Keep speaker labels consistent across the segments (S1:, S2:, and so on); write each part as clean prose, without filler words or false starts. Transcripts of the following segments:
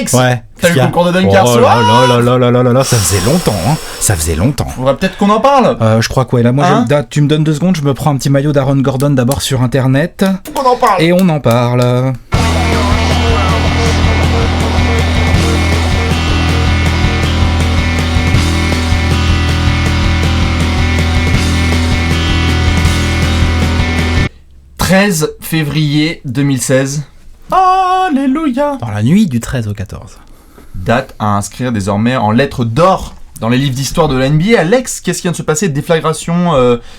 S1: Alex.
S2: Ouais.
S1: T'as eu le concours de dunk hier soir?
S2: Là, ça faisait longtemps, hein. Ça faisait longtemps.
S1: Faudrait peut-être qu'on en parle.
S2: Je crois quoi, là, moi, tu me donnes 2 secondes, je me prends un petit maillot d'Aaron Gordon d'abord sur internet.
S1: On en parle.
S2: Et on en parle.
S1: « 13 février 2016. Alléluia.
S2: Dans la nuit du 13 au 14.
S1: Date à inscrire désormais en lettres d'or dans les livres d'histoire de la NBA. Alex, qu'est-ce qui vient de se passer? Déflagration,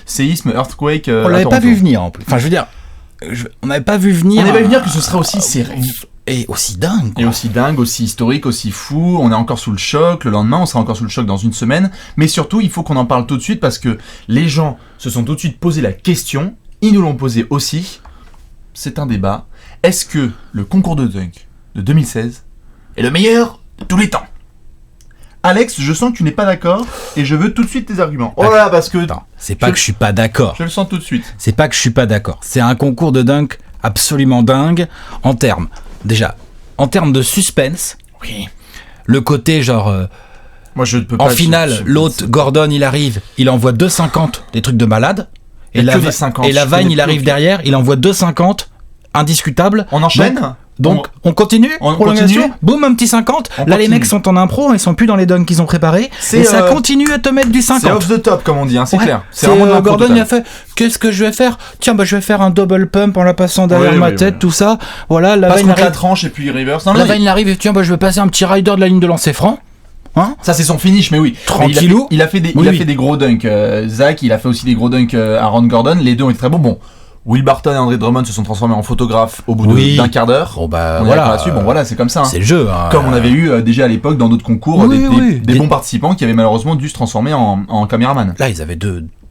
S1: séisme, earthquake.
S2: On l'avait pas vu venir en plus. Enfin, je veux dire, on n'avait pas vu venir.
S1: On n'avait pas vu venir que ce serait aussi serré.
S2: Et aussi dingue.
S1: Quoi. Et aussi dingue, aussi historique, aussi fou. On est encore sous le choc. Le lendemain, on sera encore sous le choc dans une semaine. Mais surtout, il faut qu'on en parle tout de suite parce que les gens se sont tout de suite posé la question. Ils nous l'ont posé aussi. C'est un débat. Est-ce que le concours de dunk de 2016 est le meilleur de tous les temps? Alex, je sens que tu n'es pas d'accord et je veux tout de suite tes arguments. Oh là là, parce que...
S2: Attends, c'est pas que je suis pas d'accord.
S1: Je le sens tout de suite.
S2: C'est pas que je suis pas d'accord. C'est un concours de dunk absolument dingue en termes de suspense.
S1: Oui.
S2: Le côté genre...
S1: Moi, je ne peux pas...
S2: En finale, l'autre, Gordon, il arrive, il envoie 2,50, des trucs de malade. Et la Vine, il arrive derrière, il envoie 2,50, indiscutable.
S1: On enchaîne.
S2: Donc, on continue.
S1: On continue.
S2: Boum, un petit 50. Là, les mecs sont en impro, ils sont plus dans les dunks qu'ils ont préparés. Et ça continue à te mettre du 50.
S1: C'est off the top, comme on dit, hein, c'est clair.
S2: C'est Gordon, il a fait, qu'est-ce que je vais faire? Tiens, je vais faire un double pump en la passant derrière ma tête, tout ça. Voilà, la Vine
S1: la tranche et puis reverse.
S2: La Vine arrive et tiens, je vais passer un petit rider de la ligne de lancer franc. Hein,
S1: ça c'est son finish, mais oui.
S2: Tranquillou.
S1: Il a fait des gros dunks. Zach, il a fait aussi des gros dunks. Aaron Gordon, les deux ont été très bons. Bon, Will Barton et Andre Drummond se sont transformés en photographes au bout d'un quart d'heure.
S2: Bon bah
S1: on
S2: voilà.
S1: Là-dessus. Bon voilà, c'est comme ça. Hein.
S2: C'est le jeu. Hein.
S1: Comme on avait eu déjà à l'époque dans d'autres concours des bons participants qui avaient malheureusement dû se transformer en caméraman.
S2: Là, ils avaient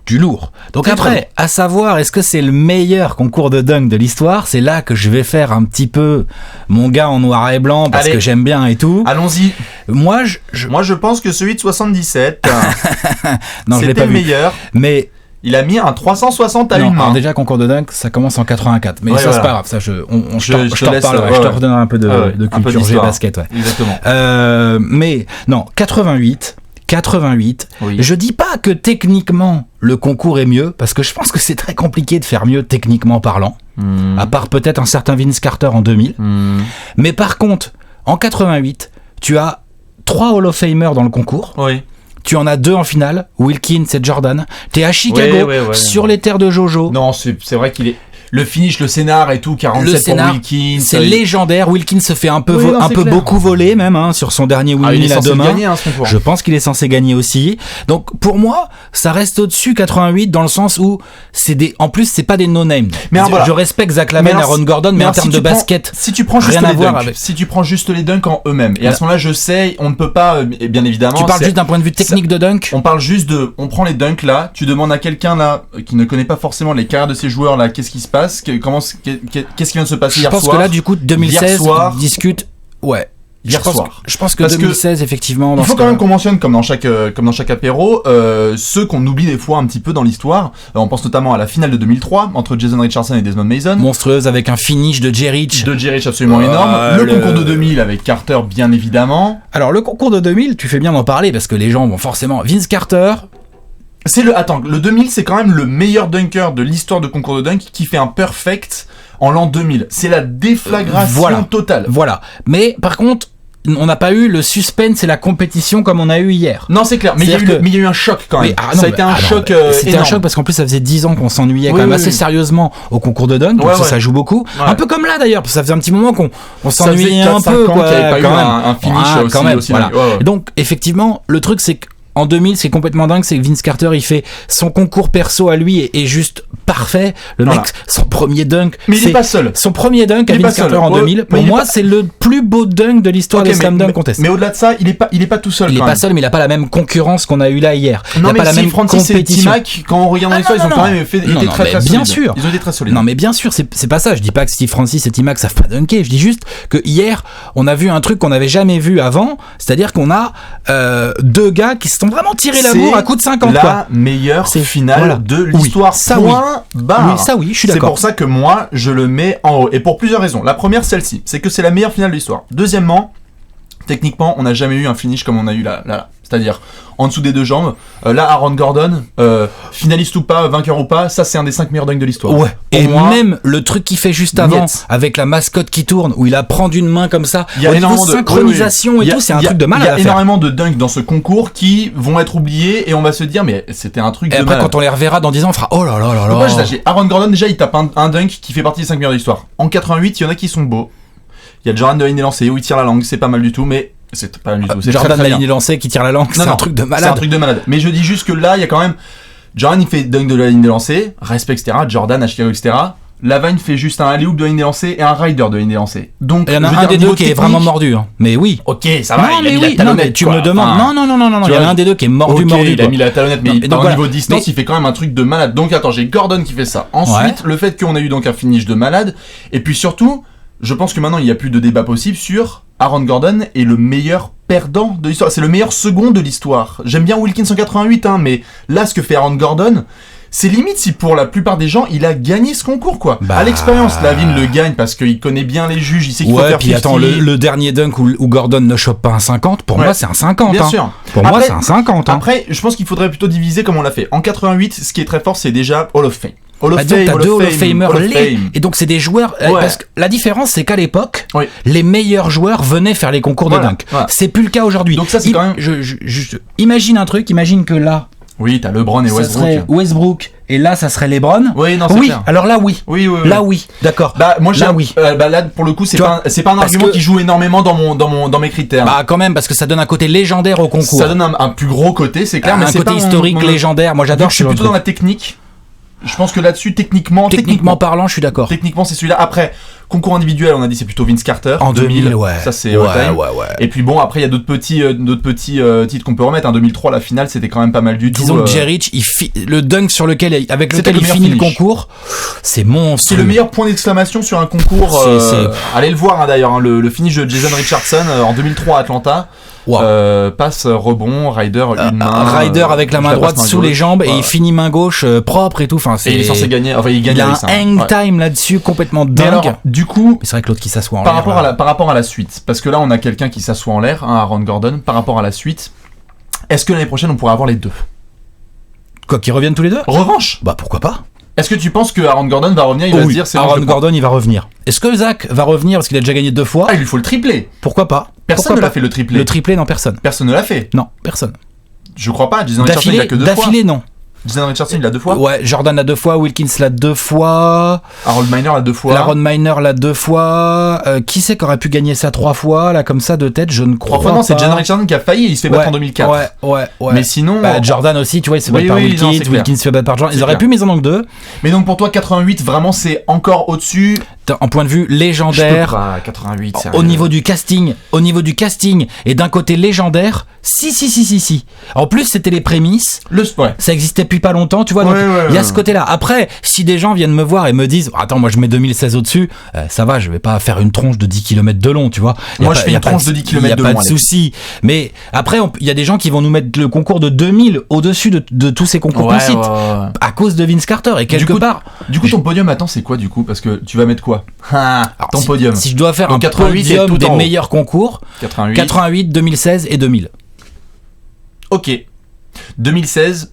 S2: du lourd. Donc après, à savoir, est-ce que c'est le meilleur concours de dunk de l'histoire? C'est là que je vais faire un petit peu mon gars en noir et blanc parce que j'aime bien et tout.
S1: Allons-y.
S2: Moi,
S1: je pense que celui de 77,
S2: non,
S1: c'était le meilleur.
S2: Mais
S1: il a mis un 360 à une main.
S2: Alors déjà, concours de dunk, ça commence en 84. Mais ça, c'est pas grave. Ça, je t'en reparlerai. Je te redonnerai un peu de culture G-basket. Ouais.
S1: Exactement.
S2: Mais non, 88. Oui. Je dis pas que techniquement le concours est mieux, parce que je pense que c'est très compliqué de faire mieux techniquement parlant, à part peut-être un certain Vince Carter en 2000. Mais par contre, en 88, tu as 3 Hall of Famers dans le concours.
S1: Oui.
S2: Tu en as 2 en finale, Wilkins et Jordan. T'es à Chicago, sur les terres de Jojo.
S1: Non, c'est vrai qu'il est... Le finish, le scénar et tout, 47 pour Wilkins.
S2: C'est légendaire. Wilkins se fait un peu beaucoup voler même sur son dernier win à demain. Je pense qu'il est censé gagner aussi. Donc pour moi, ça reste au-dessus 88 dans le sens où en plus c'est pas des no-name. Mais je respecte Zach Lavine et Aaron Gordon, mais en termes de basket,
S1: si tu prends juste les dunks, si tu prends juste les dunks en eux-mêmes, et à ce moment-là, je sais, on ne peut pas, bien évidemment.
S2: Tu parles juste d'un point de vue technique de dunk.
S1: On parle juste on prend les dunks là, tu demandes à quelqu'un là qui ne connaît pas forcément les carrières de ces joueurs là, qu'est-ce qui se passe? Qu'est-ce qui vient de se passer hier soir?
S2: Je pense que là, du coup, 2016, on discute. Ouais.
S1: Hier soir.
S2: Je pense que 2016, effectivement.
S1: Il faut quand même qu'on mentionne, comme dans chaque apéro, ceux qu'on oublie des fois un petit peu dans l'histoire. On pense notamment à la finale de 2003 entre Jason Richardson et Desmond Mason.
S2: Monstrueuse avec un finish de Jerich.
S1: Absolument énorme. Le concours de 2000 avec Carter, bien évidemment.
S2: Alors, le concours de 2000, tu fais bien d'en parler parce que les gens vont forcément. Vince Carter.
S1: Le 2000, c'est quand même le meilleur dunker de l'histoire de concours de dunk qui fait un perfect en l'an 2000. C'est la déflagration totale.
S2: Voilà. Mais par contre, on n'a pas eu le suspense et la compétition comme on a eu hier.
S1: Non, c'est clair. Mais il y a eu un choc quand même. Ça a été un choc
S2: C'était
S1: énorme.
S2: Un choc parce qu'en plus, ça faisait 10 ans qu'on s'ennuyait quand même assez sérieusement au concours de dunk. Donc ça joue beaucoup. Ouais. Un peu comme là d'ailleurs, parce que ça faisait un petit moment qu'on s'ennuyait un peu.
S1: Qu'il n'y avait pas eu un finish
S2: quand même.
S1: Aussi
S2: voilà. Et donc, effectivement, le truc, c'est que en 2000, c'est complètement dingue, c'est que Vince Carter, il fait son concours perso à lui est juste parfait. Le mec, son premier dunk.
S1: Mais il est pas seul.
S2: Son premier dunk à Vince Carter en 2000. Pour moi, c'est le plus beau dunk de l'histoire des slam dunk contest.
S1: Mais au-delà de ça, il est pas tout seul.
S2: Il est pas seul, mais il a pas la même concurrence qu'on a eu là hier.
S1: Non,
S2: il a pas la même
S1: Francis et T-Mac, quand on regarde l'histoire, ils ont quand même été très solides.
S2: Bien sûr.
S1: Ils ont été très solides.
S2: Non, mais bien sûr, c'est pas ça. Je dis pas que Steve Francis et T-Mac savent pas dunker. Je dis juste que hier, on a vu un truc qu'on n'avait jamais vu avant. C'est-à-dire qu'on a 2 gars qui se sont vraiment tirés la bourre à coup de 50.
S1: La meilleure finale de l'histoire. Point barre.
S2: Oui, ça oui, je suis d'accord.
S1: C'est pour ça que moi, je le mets en haut. Et pour plusieurs raisons. La première, celle-ci. C'est que c'est la meilleure finale de l'histoire. Deuxièmement, Techniquement, on n'a jamais eu un finish comme on a eu là. C'est-à-dire, en dessous des 2 jambes. Là, Aaron Gordon, finaliste ou pas, vainqueur ou pas, ça c'est un des 5 meilleurs dunks de l'histoire.
S2: Ouais. Et moi, même le truc qu'il fait juste avant, avec la mascotte qui tourne, où il la prend d'une main comme ça, il y a énormément de synchronisation et tout, c'est un truc de malade.
S1: Il y a énormément de dunks dans ce concours qui vont être oubliés et on va se dire, mais c'était un truc de malade.
S2: Et après, quand on les reverra dans 10 ans, on fera oh là là là là.
S1: Moi, Aaron Gordon, déjà, il tape un dunk qui fait partie des 5 meilleurs de l'histoire. En 88, il y en a qui sont beaux. Il y a Jordan de la ligne lancée où il tire la langue, c'est pas mal du tout, mais c'est pas mal du tout. C'est
S2: Jordan de la ligne lancée qui tire la langue, c'est un truc de malade.
S1: C'est un truc de malade. Mais je dis juste que là, il y a quand même. Jordan, il fait dunk de la ligne lancée, respect, etc. Jordan à Chicago, etc. Lavine fait juste un alley-oop de la ligne lancée et un rider de la ligne lancée. Donc,
S2: il y en a un des deux qui est vraiment mordu. Hein. Mais oui.
S1: Ok, ça va.
S2: Non, mais oui. Non, mais tu me demandes. Non. Il y en a un des deux qui est mordu.
S1: Il a mis la talonnette, mais au niveau distance, il fait quand même un truc de malade. Donc, attends, j'ai Gordon qui fait ça. Ensuite, le fait qu'on a eu donc un finish de malade. Et puis surtout, je pense que maintenant, il n'y a plus de débat possible sur Aaron Gordon est le meilleur perdant de l'histoire. C'est le meilleur second de l'histoire. J'aime bien Wilkins en 88, hein, mais là, ce que fait Aaron Gordon, c'est limite si pour la plupart des gens, il a gagné ce concours, quoi. À l'expérience, Lavine le gagne parce qu'il connaît bien les juges, il sait qu'il faut faire 50.
S2: Puis attends, le dernier dunk où Gordon ne chope pas un 50, pour moi, c'est un 50.
S1: Bien sûr.
S2: Pour moi, c'est un 50.
S1: Après, je pense qu'il faudrait plutôt diviser comme on l'a fait. En 88, ce qui est très fort, c'est déjà Hall of Fame.
S2: Donc t'as 2 Hall of Famers, et donc c'est des joueurs, parce que la différence c'est qu'à l'époque, les meilleurs joueurs venaient faire les concours de dunk. C'est plus le cas aujourd'hui.
S1: Donc ça c'est quand même...
S2: Imagine un truc, imagine que là...
S1: Oui, t'as LeBron et Westbrook.
S2: Ça serait Westbrook, et là ça serait LeBron.
S1: Oui, non, c'est clair.
S2: Alors là oui. Là oui, d'accord.
S1: Moi là pour le coup c'est pas un argument qui joue énormément dans mes critères.
S2: Bah quand même parce que ça donne un côté légendaire au concours.
S1: Ça donne un plus gros côté, c'est clair, mais c'est
S2: pas un côté historique légendaire. Moi j'adore.
S1: Je suis plutôt dans la technique. Je pense que là-dessus, techniquement
S2: parlant, je suis d'accord.
S1: Techniquement, c'est celui-là. Après, concours individuel, on a dit c'est plutôt Vince Carter.
S2: En 2000,
S1: ça c'est all-time. Et puis bon, après il y a d'autres petits titres qu'on peut remettre. En 2003, la finale, c'était quand même pas mal du tout.
S2: Disons que Jerich, le dunk avec lequel il finit le concours, c'est monstrueux.
S1: C'est le meilleur point d'exclamation sur un concours. Allez le voir, hein, d'ailleurs, hein, le finish de Jason Richardson en 2003 à Atlanta. Passe, rebond, Ryder, une main.
S2: Ryder avec la main droite sous les jambes et il finit main gauche propre et tout. Enfin,
S1: et il est censé gagner. Enfin, il gagne.
S2: Il a un hang time là-dessus complètement dingue.
S1: Alors, du coup,
S2: c'est vrai que l'autre qui s'assoit en l'air.
S1: Par rapport à la suite, parce que là, on a quelqu'un qui s'assoit en l'air, hein, Aaron Gordon. Par rapport à la suite, est-ce que l'année prochaine, on pourrait avoir les deux?
S2: Quoi, qu'ils reviennent tous les deux?
S1: Revanche?
S2: Bah pourquoi pas?
S1: Est-ce que tu penses que Aaron Gordon va revenir? Il va se dire c'est
S2: Aaron Gordon, il va revenir. Est-ce que Zach va revenir parce qu'il a déjà gagné 2 fois?
S1: Il lui faut le triplé.
S2: Pourquoi pas?
S1: Personne ne l'a fait le triplé.
S2: Le triplé, non, personne.
S1: Personne ne l'a fait.
S2: Non, personne.
S1: Je crois pas. Jason Richardson, il a que 2 fois.
S2: D'affilée, non.
S1: Jason Richardson, il l'a 2 fois.
S2: Ouais, Jordan l'a 2 fois, Wilkins l'a 2 fois.
S1: Harold Miner l'a 2 fois.
S2: Aaron Miner l'a 2 fois. Qui c'est qui aurait pu gagner ça 3 fois, là, comme ça, de tête? Je ne crois pas.
S1: Non, c'est Jason Richardson qui a failli, il se fait battre en 2004.
S2: Ouais.
S1: Mais sinon.
S2: Jordan aussi, tu vois, il se fait battre par Wilkins. Wilkins se fait battre par Jordan. Ils auraient pu, mais ils en ont que 2.
S1: Mais donc pour toi, 88, vraiment, c'est encore au-dessus.
S2: En point de vue légendaire,
S1: je peux pas, 88,
S2: au niveau du casting, et d'un côté légendaire, si. En plus, c'était les prémices. Ça existait depuis pas longtemps, tu vois. Donc il y a ce côté-là. Après, si des gens viennent me voir et me disent, attends, moi je mets 2016 au-dessus, ça va, je vais pas faire une tronche de 10 km de long, tu vois.
S1: Moi, je fais une tronche de 10 km de long.
S2: Il y a pas de souci. Mais après, il y a des gens qui vont nous mettre le concours de 2000 au-dessus de tous ces concours qu'on cite, à cause de Vince Carter. Et quelque part.
S1: Du coup, ton podium, attends, c'est quoi du coup? Parce que tu vas mettre quoi? Ton podium.
S2: Si je dois faire un podium des meilleurs concours, 88, 2016 et 2000.
S1: Ok. 2016,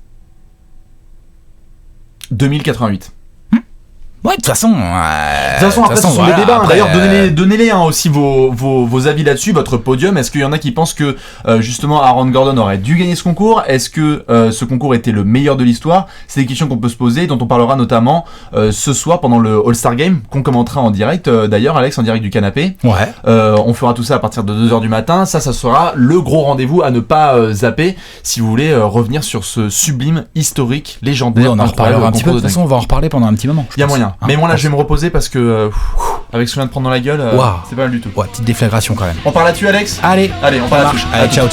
S1: 2088.
S2: Ouais, de toute façon,
S1: après, ce sont des débats. D'ailleurs, donnez-les aussi vos avis là-dessus, votre podium. Est-ce qu'il y en a qui pensent que justement Aaron Gordon aurait dû gagner ce concours? Est-ce que ce concours était le meilleur de l'histoire? C'est des questions qu'on peut se poser, dont on parlera notamment ce soir pendant le All-Star Game, qu'on commentera en direct. D'ailleurs, Alex, en direct du canapé.
S2: Ouais.
S1: On fera tout ça à partir de 2h du matin. Ça sera le gros rendez-vous à ne pas zapper si vous voulez revenir sur ce sublime, historique, légendaire.
S2: Oui, on en reparlera un petit peu. De toute façon, on va en reparler pendant un petit moment.
S1: Il y a moyen. Mais moi là, je vais me reposer parce que avec ce que je viens de prendre dans la gueule, c'est pas mal du tout.
S2: Ouais, petite déflagration quand même.
S1: On part là-dessus, Alex?
S2: Allez,
S1: on part là-dessus.
S2: Allez, ciao.